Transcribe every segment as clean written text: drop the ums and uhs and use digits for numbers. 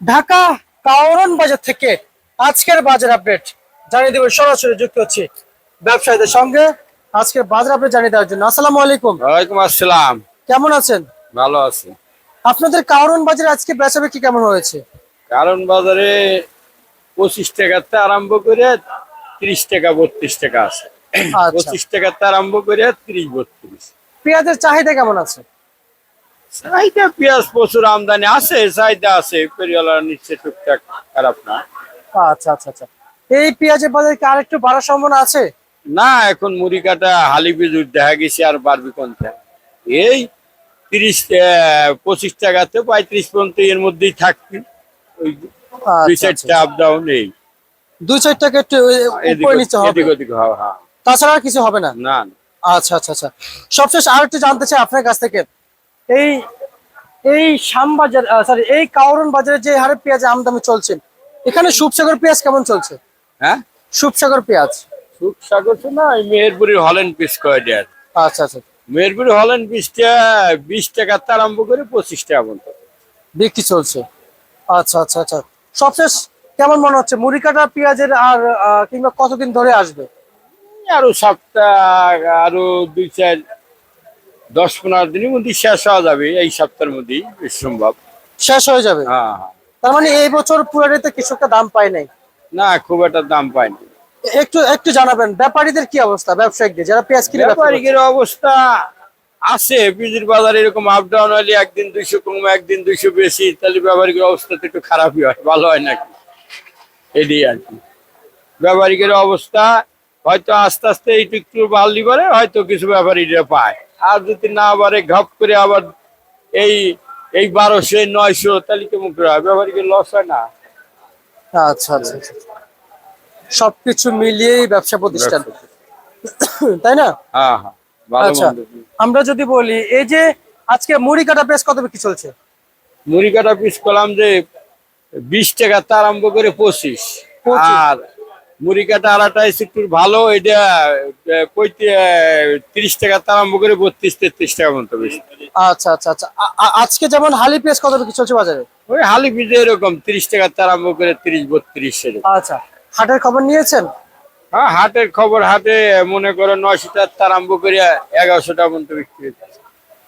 ঢাকা কাওরান বাজার থেকে আজকের বাজার আপডেট জানিয়ে দেব। সরাসরি যুক্ত হচ্ছে ব্যবসায়ীদের সঙ্গে আজকের বাজার আপডেট জানিয়ে দেওয়ার জন্য। আসসালামু আলাইকুম। ওয়ালাইকুম আসসালাম। কেমন আছেন? ভালো আছি। আপনাদের কাওরান বাজারে আজকে বেচাবেচি কেমন হয়েছে? কারণ বাজারে 25 টাকাতে আরম্ভ করে 30 টাকা 32 টাকা আছে। আচ্ছা, 25 টাকাতে আরম্ভ করে 30 32। পেঁয়াজের চাহিদা কেমন আছে? চাহিদা পেঁয়াজ প্রচুর আমদানি আছে, চাহিদা আছে, পেরিয়ালার নিচ্ছে টুকটাক, খারাপ না। আচ্ছা আচ্ছা আচ্ছা, এই পেঁয়াজের বাজারে কি আরেকটু বাড়ার সম্ভাবনা আছে? না, এখন মুড়ি কাটা হালি বিজুর দেখা গেছে, আর বাড়বি কোনটা। এই 30 25 টাকাতে 35 পর্যন্ত এর মধ্যেই থাকবে। ওই দুই আচ্ছা আচ্ছা, চারটা আপ ডাউন এই দুই চার টাকা একটু উপরে নিচে হবে, এদিক ওদিক, হ্যাঁ হ্যাঁ। তাছাড়া আর কিছু হবে না? না। আচ্ছা আচ্ছা আচ্ছা, সবশেষ আর একটু জানতে চাই আপনার কাছ থেকে, এই এই শ্যামবাজার সরি এই কাওরান বাজারে যে হারে পেঁয়াজ আমদানি চলছে, এখানে সুপসাগর পেঁয়াজ কেমন চলছে? হ্যাঁ, সুপসাগর পেঁয়াজ। সুখসাগর তো না, ওই মেহেরপুরের হল্যান্ড পিস কয় দেয়। আচ্ছা আচ্ছা, মেহেরপুরের হল্যান্ড পিসটা 20 টাকা তে আরম্ভ করে 25 টাকা পর্যন্ত বিক্রি চলছে। আচ্ছা আচ্ছা আচ্ছা, সবশেষ কেমন মনে হচ্ছে মুড়ি কাটা পেঁয়াজের আর কিংবা কতদিন ধরে আসবে? আরো সপ্তাহ, আরো 2 4 10 15 দিনের মধ্যে শেষ হওয়া যাবে, এই সপ্তাহের মধ্যেই বেশ সম্ভব। শেষ হয়ে যাবে? হ্যাঁ হ্যাঁ। তার মানে এই বছর পুরাটাতে কৃষকরা দাম পায় নাই? না, খুব একটা দাম পায়নি। একটু একটু জানাবেন ব্যাপারীদের কি অবস্থা, ব্যবসায়িকদের যারা পেঁয়াজ কিনে ব্যবসা করছে? ব্যাপারীদের অবস্থা আছে, পিজির বাজারে এরকম আপ ডাউন হলে একদিন 200 কম, একদিন 200 বেশি, তাহলে ব্যাপারীদের অবস্থা তো একটু খারাপই হয়, ভালো হয় নাকি, এটাই আর কি। ব্যাপারীদের অবস্থা হয়তো আস্তে আস্তে একটু একটু বাড়লি পারে, হয়তো কিছু ব্যাপারীরা পায়। আর যদি না পারে, ঘপ করে আবার এই এই 1200 900, তাহলে কেমন করে হয়? ব্যাপারীদের লস হয় না? আচ্ছা আচ্ছা আচ্ছা, সবকিছু মিলিয়েই ব্যবসা প্রতিষ্ঠান, তাই না? হ্যাঁ হ্যাঁ, ভালো আচ্ছা, মন্দ। আমরা যদি বলি এই যে আজকে মুড়ি কাটা পেঁয়াজ কত বিক্রি চলছে? মুড়ি কাটা পিস করলাম যে 20 টাকা তে আরম্ভ করে 25। 25। আর মুড়ি কাটা আলাটা একটু ভালো, এটা 30 টাকা তে আরম্ভ করে 32 33 টাকা পর্যন্ত বেশি। আচ্ছা আচ্ছা আচ্ছা, আজকে যেমন হালি পেঁয়াজ কত বিক্রি চলছে বাজারে? ওই হালি পিজে এরকম 30 টাকা তে আরম্ভ করে 30 32 এরকম। আচ্ছা, হাটের খবর নিয়েছেন? হ্যাঁ, হাটের খবর, হাটে মনে করো 900 টাকা তে আরম্ভ করে 1100 টাকা পর্যন্ত বিক্রি হচ্ছে।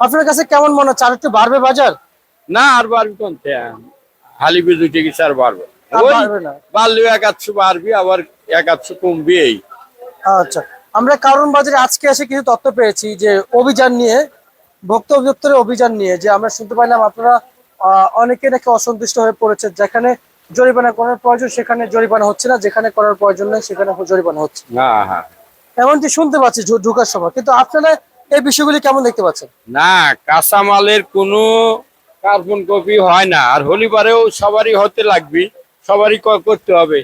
আপনার কাছে কেমন মনে হচ্ছে আর একটু বাড়বে বাজার? না, আর বাড়বি কোনতে, হালি পিজ উঠে গেছে, আর বাড়বে আর ওই বাড়বে না? বাড়লেও 1-800 বাড়বি, আবার 1-800 কমবি এই। আচ্ছা, আমরা কারণ বাজারে আজকে এসে কিছু তথ্য পেয়েছি যে অভিযান নিয়ে, ভোক্তা অধিদপ্তরের অভিযান নিয়ে, যে আমরা শুনতে পাইলাম আপনারা অনেকে নাকি অসন্তুষ্ট হয়ে পড়েছে, যেখানে জরিমানা করার প্রয়োজন সেখানে জরিমানা হচ্ছে না, যেখানে করার প্রয়োজন নেই সেখানে জরিমানা হচ্ছে, হ্যাঁ হ্যাঁ। এমনটি শুনতে পাচ্ছি ঢোকার সময়। কিন্তু আপনারা এই বিষয়গুলি কেমন দেখতে পাচ্ছেন? না, কাঁচামালের কোনো কার্বন কপি হয় না, আর হলিবারেও সবারই হতে লাগবে, সবারই করতে হবে।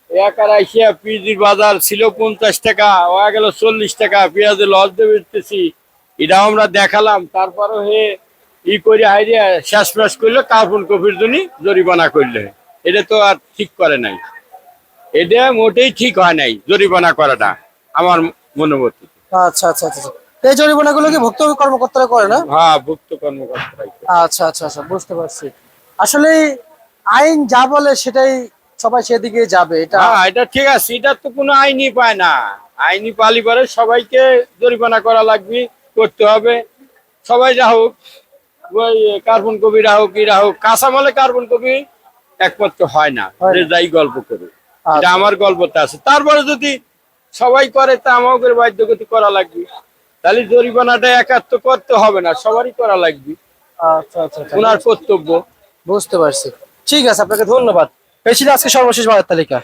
একার আইসিয়া পিজির বাজার ছিল 50 টাকা, হয়ে গেল 40 টাকা, পেঁয়াজের লস দেবেছি, এটাও আমরা দেখালাম। তারপরে হে ই করে হাইরিয়া শেষ মেশ করলে কার্বন কপির জন্য জরিমানা করলে, এটা তো আর ঠিক করে নাই, এটা মোটেই ঠিক হয় নাই জরিমানা করাটা, আমার মনোমত। আচ্ছা আচ্ছা আচ্ছা আচ্ছা। এই জরিমানাগুলো কি ভুক্ত কর্মকর্তারা করে না? হ্যাঁ, ভুক্ত কর্মকর্তারাই করে। আচ্ছা আচ্ছা আচ্ছা, বুঝতে পারছি। আসলে আইন যা বলে সেটাই, সবাই সেদিকে যাবে, এটা হ্যাঁ, এটা ঠিক আছে, এটা তো কোনো আইনই পায় না। আইনি পালি পরে সবাইকে জরিমানা করা লাগবে, করতে হবে। সবাই রাহুক, ওই কার্বন কপি রাহুক, ই রাহুক, কাঁচামালে কার্বন কপি একমাত্র হয় না, হয় না। যে যাই গল্প করে, এটা আচ্ছা আমার গল্পটা আছে। তারপরে যদি সবাই করে, তা আমাদের বাধ্যগতি করা লাগবে, তাহলে জরিমানাটা একাত্ম করতে হবে না, সবারই করা লাগবে, আচ্ছা আচ্ছা আচ্ছা, ওনার কর্তব্য। বুঝতে পারছি। ঠিক আছে, আপনাকে ধন্যবাদ। পেয়েছিল আজকে সর্বশেষ বাজার তালিকা।